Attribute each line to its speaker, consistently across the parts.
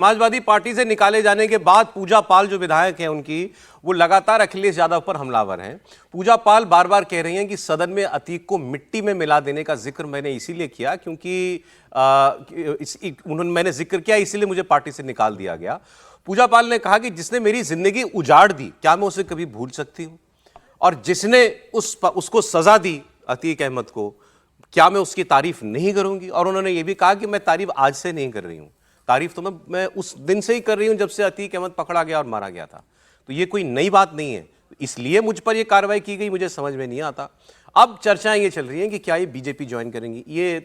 Speaker 1: Samajwadi party से निकाले जाने के बाद पूजा पाल जो विधायक हैं उनकी, वो लगातार अखिलेश यादव पर हमलावर हैं। पूजा पाल बार बार कह रही हैं कि सदन में अतीक को मिट्टी में मिला देने का जिक्र मैंने इसीलिए किया क्योंकि मैंने जिक्र किया इसीलिए मुझे पार्टी से निकाल दिया गया। पूजा पाल ने कहा कि जिसने मेरी जिंदगी उजाड़ दी क्या मैं उसे कभी भूल सकती हूं, और जिसने उसको सजा दी अतीक अहमद को क्या मैं उसकी तारीफ नहीं करूंगी। और उन्होंने ये भी कहा कि मैं तारीफ आज से नहीं कर रही हूं, तारीफ तो मैं उस दिन से ही कर रही हूं जब से अतीक अहमद पकड़ा गया और मारा गया था। तो ये कोई नई बात नहीं है, इसलिए मुझ पर यह कार्रवाई की गई, मुझे समझ में नहीं आता। अब चर्चाएं ये चल रही हैं कि क्या ये बीजेपी ज्वाइन करेंगी। ये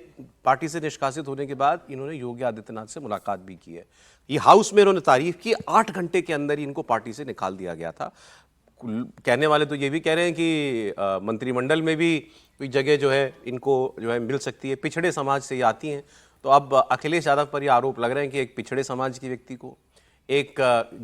Speaker 1: पार्टी से निष्कासित होने के बाद इन्होंने योगी आदित्यनाथ से मुलाकात भी की है। ये हाउस में इन्होंने तारीफ की, 8 घंटे के अंदर ही इनको पार्टी से निकाल दिया गया था। कहने वाले तो ये भी कह रहे हैं कि मंत्रिमंडल में भी कोई जगह जो है इनको जो है मिल सकती है, पिछड़े समाज से ये आती हैं। तो अब अखिलेश यादव पर ये आरोप लग रहे हैं कि एक पिछड़े समाज की व्यक्ति को, एक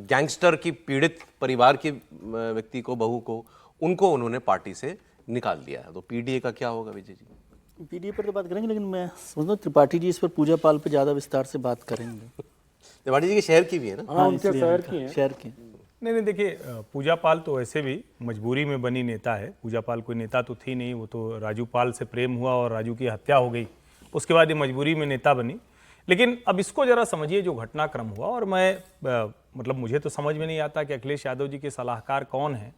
Speaker 1: गैंगस्टर की पीड़ित परिवार के व्यक्ति को, बहू को, उनको उन्होंने पार्टी से निकाल दिया है। तो पीडीए का क्या होगा विजय जी?
Speaker 2: पीडीए पर तो बात करेंगे, लेकिन मैं समझता हूँ त्रिपाठी जी इस पर पूजा पाल पे ज़्यादा विस्तार से बात करेंगे।
Speaker 1: त्रिपाठी जी के शहर की भी है ना?
Speaker 2: हाँ, उनके शहर की है। शहर की
Speaker 3: नहीं, देखिए पूजा पाल तो वैसे भी मजबूरी में बनी नेता है। पूजा पाल कोई नेता तो थी नहीं, वो तो राजू पाल से प्रेम हुआ और राजू की हत्या हो गई, उसके बाद ये मजबूरी में नेता बनी। लेकिन अब इसको जरा समझिए जो घटनाक्रम हुआ, और मैं मुझे तो समझ में नहीं आता कि अखिलेश यादव जी के सलाहकार कौन हैं।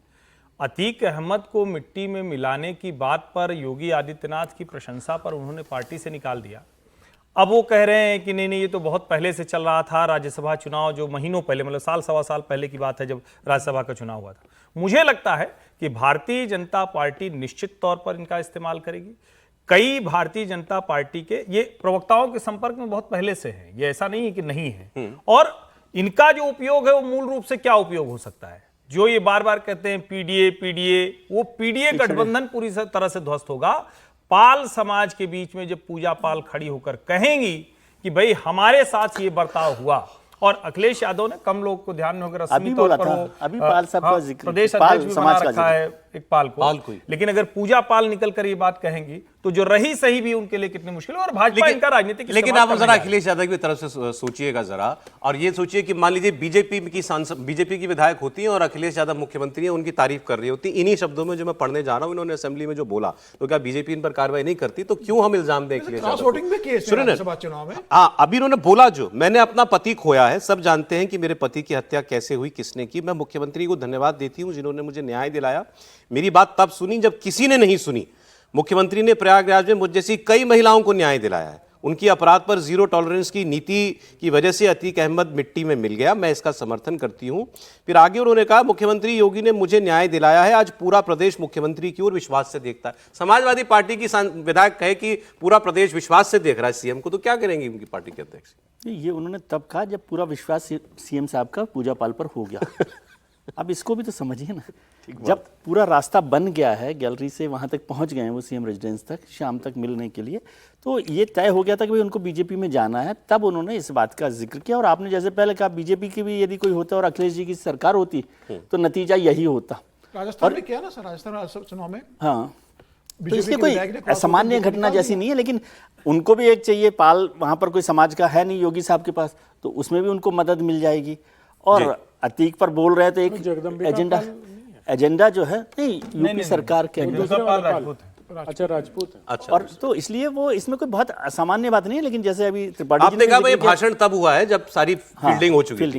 Speaker 3: अतीक अहमद को मिट्टी में मिलाने की बात पर योगी आदित्यनाथ की प्रशंसा पर उन्होंने पार्टी से निकाल दिया। अब वो कह रहे हैं कि नहीं ये तो बहुत पहले से चल रहा था, राज्यसभा चुनाव जो महीनों पहले, मतलब साल सवा साल पहले की बात है जब राज्यसभा का चुनाव हुआ था। मुझे लगता है कि भारतीय जनता पार्टी निश्चित तौर पर इनका इस्तेमाल करेगी। कई भारतीय जनता पार्टी के ये प्रवक्ताओं के संपर्क में बहुत पहले से हैं, ये ऐसा नहीं है कि नहीं है। और इनका जो उपयोग है वो मूल रूप से क्या उपयोग हो सकता है, जो ये बार बार कहते हैं पीडीए, वो पीडीए गठबंधन पूरी तरह से ध्वस्त होगा। पाल समाज के बीच में जब पूजा पाल खड़ी होकर कहेंगी कि भाई हमारे साथ ये बर्ताव हुआ, और अखिलेश यादव ने कम लोग को ध्यान में होकर
Speaker 2: अभी बोला था, अभी पाल साहब का जिक्र,
Speaker 3: प्रदेश अध्यक्ष भी बना रखा है एक पाल को, लेकिन अगर पूजा पाल निकल कर ये बात कहेंगी तो जो रही सही भी उनके लिए कितनी मुश्किल है। और भाजपा इनका राजनीतिक,
Speaker 1: लेकिन आप जरा अखिलेश यादव की तरफ से सोचिएगा जरा, और ये सोचिए कि मान लीजिए बीजेपी की विधायक होती है और अखिलेश यादव मुख्यमंत्री है, उनकी तारीफ कर रही होती। इन्हीं शब्दों में जो मैं पढ़ने जा रहा हूं इन्होंने असेंबली में जो बोला, तो क्या बीजेपी इन पर कार्रवाई नहीं करती? तो क्यों हम इल्जाम दें अखिलेश यादव? हाँ, अभी इन्होंने बोला जो मैंने अपना पति खोया है, सब जानते हैं कि मेरे पति की हत्या कैसे हुई, किसने की। मैं मुख्यमंत्री को धन्यवाद देती हूं जिन्होंने मुझे न्याय दिलाया। मेरी बात तब सुनी जब किसी ने नहीं सुनी। मुख्यमंत्री ने प्रयागराज में मुझ जैसी कई महिलाओं को न्याय दिलाया है। उनकी अपराध पर जीरो टॉलरेंस की नीति की वजह से अतीक अहमद मिट्टी में मिल गया, मैं इसका समर्थन करती हूं। फिर आगे उन्होंने कहा मुख्यमंत्री योगी ने मुझे न्याय दिलाया है, आज पूरा प्रदेश मुख्यमंत्री की ओर विश्वास से देखता है। समाजवादी पार्टी की विधायक कहे कि पूरा प्रदेश विश्वास से देख रहा है सीएम को, तो क्या करेंगे उनकी पार्टी के अध्यक्ष?
Speaker 2: ये उन्होंने तब कहा जब पूरा विश्वास सीएम साहब का पूजा पाल पर हो गया। अब इसको भी तो समझिए ना, जब पूरा रास्ता बन गया है, गैलरी से वहां तक पहुंच गए हैं वो सीएम रेजिडेंस तक शाम तक मिलने के लिए, तो ये तय हो गया था कि भाई उनको बीजेपी में जाना है। तब उन्होंने इस बात का जिक्र किया। और आपने जैसे पहले कहा बीजेपी की भी यदि कोई होता और अखिलेश जी की सरकार होती तो नतीजा यही होता।
Speaker 4: राजस्थान में किया ना सर, राजस्थान चुनाव में।
Speaker 2: हाँ, तो इसलिए कोई असामान्य घटना जैसी नहीं है। लेकिन उनको भी एक चाहिए, पाल वहां पर कोई समाज का है नहीं योगी साहब के पास, तो उसमें भी उनको मदद मिल जाएगी। और अतीक पर बोल रहे तो एक एजेंडा जो है नहीं यूपी सरकार के
Speaker 4: अच्छा राजपूत है।
Speaker 1: अच्छा,
Speaker 2: और तो इसलिए वो इसमें कोई बहुत असामान्य बात नहीं है। लेकिन जैसे अभी त्रिपाठी
Speaker 1: आपने कहा भाई भाषण तब हुआ है जब सारी फील्डिंग हो चुकी
Speaker 2: है।